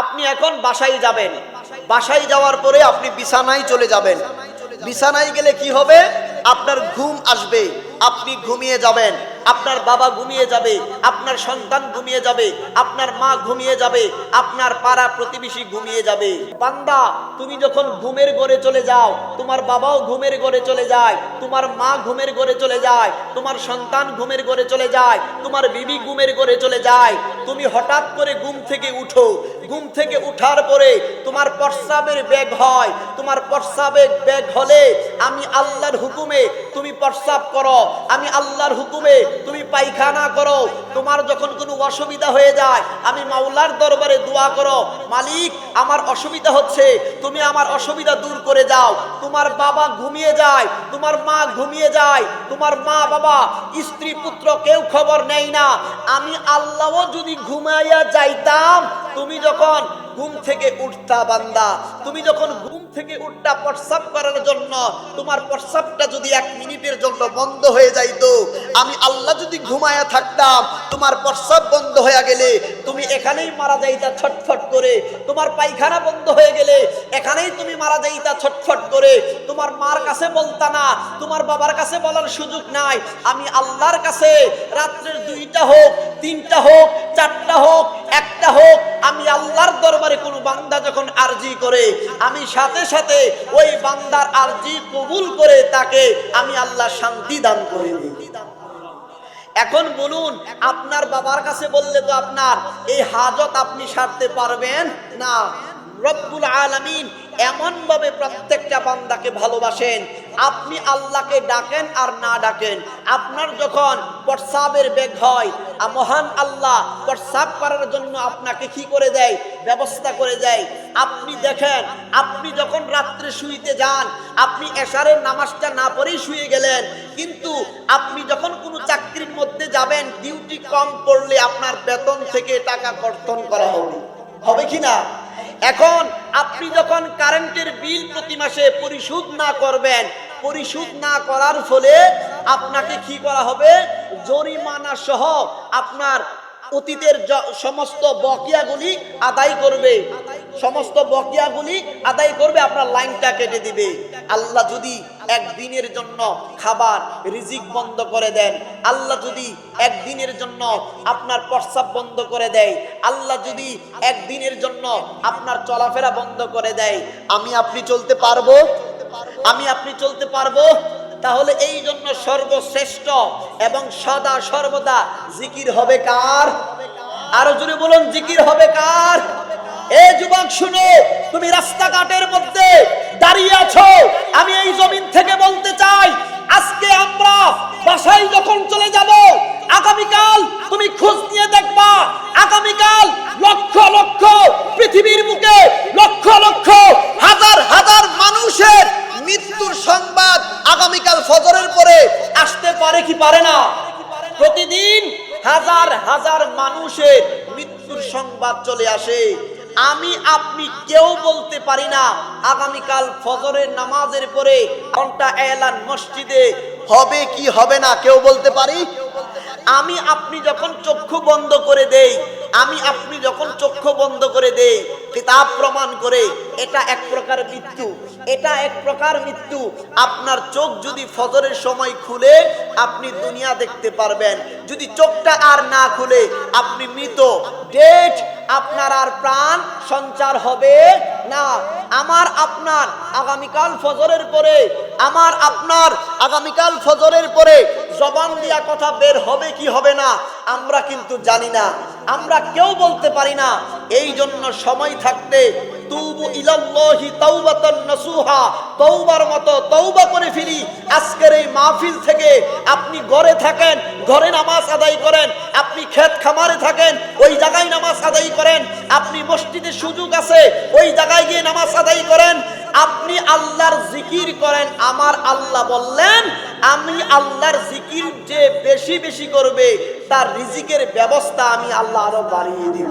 আপনি এখন বাসায় যাবেন, বাসায় যাওয়ার পরে আপনি বিছানায় চলে যাবেন। বিছানায় গেলে কি হবে? আপনার ঘুম আসবে, আপনি ঘুমিয়ে যাবেন, আপনার বাবা ঘুমিয়ে যাবে, আপনার সন্তান ঘুমিয়ে যাবে, আপনার মা ঘুমিয়ে যাবে, আপনার পাড়া প্রতিবেশী ঘুমিয়ে যাবে। বান্দা, তুমি যখন ঘুমের ঘরে চলে যাও, তোমার বাবাও ঘুমের ঘরে চলে যায়, তোমার মা ঘুমের ঘরে চলে যায়, তোমার সন্তান ঘুমের ঘরে চলে যায়, তোমার বিবি ঘুমের ঘরে চলে যায়। তুমি হঠাৎ করে ঘুম থেকে উঠো, ঘুম থেকে উঠার পরে তোমার প্রস্রাবের বেগ হয়, তোমার প্রস্রাবের বেগ হলে আমি আল্লাহর হুকুমে তুমি প্রস্রাব করো, আমি আল্লাহর হুকুমে তুমি পায়খানা করো। তোমার যখন কোনো অসুবিধা হয়ে যায়, আমি মাওলার দরবারে দোয়া করো, মালিক আমার অসুবিধা হচ্ছে, তুমি আমার অসুবিধা দূর করে যাও। তোমার বাবা ঘুমিয়ে যায়, তোমার মা ঘুমিয়ে যায়, তোমার মা বাবা স্ত্রী পুত্র কেউ খবর নেয় না। আমি আল্লাহও যদি ঘুমাইয়া যাইতাম, তুমি যখন ঘুম থেকে উঠতা বান্দা, তুমি যখন ঘুম থেকে উঠতা প্রস্রাব করার জন্য, তোমার প্রস্রাবটা যদি 1 মিনিটের জন্য বন্ধ হয়ে যাইতো, আমি আল্লাহ যদি ঘুমায়া থাকতাম, তোমার প্রস্রাব বন্ধ হয়ে গেলে তুমি এখানেই মারা যাইতা ছটফট করে। তোমার পায়খানা বন্ধ হয়ে গেলে এখানেই তুমি মারা যাইতা ছটফট করে। তোমার মার কাছে বলতা না, তোমার বাবার কাছে বলার সুযোগ নাই। আমি আল্লাহর কাছে রাত্রের 2টা হোক, 3টা হোক, 4টা হোক, 1টা হোক, আমি আল্লাহর দরবারে কোনো বান্দা যখন আরজি করে, আমি সাথে সাথে ওই বান্দার আরজি কবুল করে তাকে আমি আল্লাহ শান্তি দান করে দিই। এখন বলুন, আপনার বাবার কাছে বললে তো আপনার এই হাজত আপনি সারতে পারবেন না। রব্বুল আলামিন এমন ভাবে প্রত্যেকটা বান্দাকে ভালোবাসেন, আপনি আল্লাহকে ডাকেন আর না ডাকেন, আপনার যখন প্রস্রাবের বেগ হয়, মহান আল্লাহ প্রস্রাব করার জন্য আপনাকে কি করে দেয়? ব্যবস্থা করে দেয়। আপনি দেখেন, আপনি যখন রাত্রে শুইতে যান, আপনি এশারের নামাজটা না পড়েই শুয়ে গেলেন, কিন্তু আপনি যখন কোনো চাকরির মধ্যে যাবেন, ডিউটি কম পড়লে আপনার বেতন থেকে টাকা কর্তন করা হবে, হবে কি না? এখন আপনি যখন কারেন্টের বিল প্রতি মাসে পরিশোধ না করবেন, পরিশোধ না করার ফলে আপনাকে কি করা হবে? জরিমানা সহ আপনার অতীতের সমস্ত বকেয়াগুলি আদায় করবে, সমস্ত বকেয়াগুলি আদায় করবে, আপনার লাইনটা কেটে দিবে। আল্লাহ যদি একদিনের জন্য খাবার রিজিক বন্ধ করে দেন, আল্লাহ যদি একদিনের জন্য আপনার প্রস্রাব বন্ধ করে দেয়, আল্লাহ যদি একদিনের জন্য আপনার চলাফেরা বন্ধ করে দেয়, আমি আপনি চলতে পারবো? আমি আপনি চলতে পারবো? তাহলে এই জন্য সর্বশ্রেষ্ঠ এবং সদা সর্বদা জিকির হবে কার? আরো জোরে বলুন, জিকির হবে কার? এই যুবক শুনো, তুমি রাস্তাঘাটের মধ্যে দাঁড়িয়ে আছো, আমি এই জমিন থেকে বলতে চাই, আজকে আমরা বাসায় যখন চলে যাব, আগামীকাল তুমি খোঁজ নিয়ে দেখবা, আগামীকাল লক্ষ লক্ষ পৃথিবীর বুকে লক্ষ লক্ষ হাজার হাজার মানুষের মৃত্যুর সংবাদ আগামীকাল ফজরের পরে আসতে পারে কি পারে না? প্রতিদিন হাজার হাজার মানুষের মৃত্যুর সংবাদ চলে আসে। আমি আপনি কেউ বলতে পারি না আগামীকাল ফজরের নামাজের পরে ঘন্টা এলান মসজিদে হবে কি হবে না, কেউ বলতে পারি? আমি আপনি যখন চক্ষু বন্ধ করে দেই, আমি আপনি যখন চক্ষু বন্ধ করে দেই, কিতাব প্রমাণ করে এটা এক প্রকার মৃত্যু, এটা এক প্রকার মৃত্যু। আপনার চোখ যদি ফজরের সময় খুলে আপনি দুনিয়া দেখতে পারবেন, যদি চোখটা আর না খুলে আপনি মৃত, ডেড, আপনার আর প্রাণ সঞ্চার হবে না। আমার আপনার আগামীকাল ফজরের পরে, আমার আপনার আগামীকাল ফজরের পরে জবান দিয়া কথা বের হবে কি হবে না আমরা কিন্তু জানি না, আমরা কেউ বলতে পারি না। এই জন্য সময় থাকতে তুবু ইলাল্লাহি তাওবাতান নাসুহা, তওবার মতো তওবা করে ফিরি। আজকের এই মাহফিল থেকে আপনি ঘরে থাকেন, ঘরে নামাজ আদায় করেন, আপনি ক্ষেত খামারে থাকেন, ওই জায়গায় নামাজ আদায় করেন, আপনি মসজিদে সুযোগ আছে ওই জায়গায় গিয়ে নামাজ আদায় করেন, আপনি আল্লাহর জিকির করেন। আমার আল্লাহ বললেন, আমি আল্লাহর জিকির যে বেশি বেশি করবে তার রিজিকের ব্যবস্থা আমি আল্লাহ আরো বাড়িয়ে দিব।